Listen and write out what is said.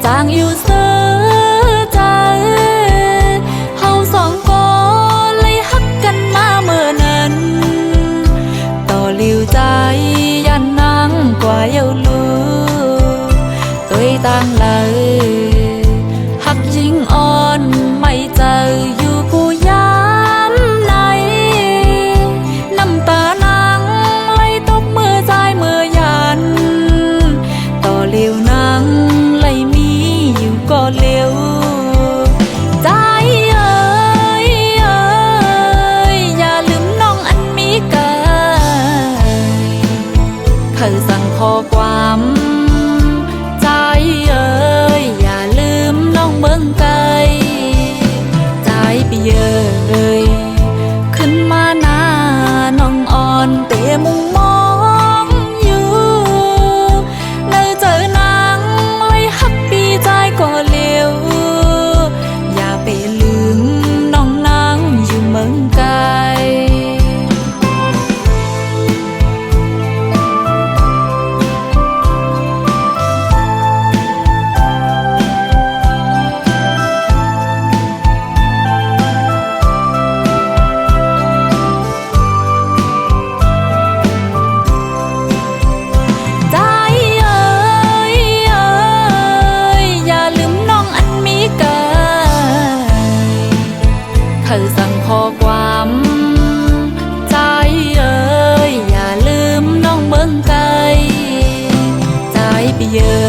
จางอยู่เสื้อใจเฮาสองก็เลยฮักกันมาเมื่อนั้นต่อหลิวใจยันนางกว่าเยาลูตัวต่างเลยฮักยิ่งอ่อนไม่เจออยู่กูยามไหนน้ำตานางไหลตบมือใจเมื่อยันต่อหลิวนางไหลมีอยู่ก็เลี้ยวใจเอ้ยเอ้ยอย่าลืมน้องอันมีเกยเคยสั่งข้อความใจเอ้ยอย่าลืมน้องเมืองไกลใจไปเยอะเลยขึ้นมาหน้าน้องอ่อนเตะมุงมองอยู่เนื้อเจอนางเลยฮักปีใจก็เลี้ยวอย่าไปลืมน้องนางอยู่เมืองไกลเคยสั่งข้อความใจเอ้ยอย่าลืมน้องเมืองไกลใจไปเยอะ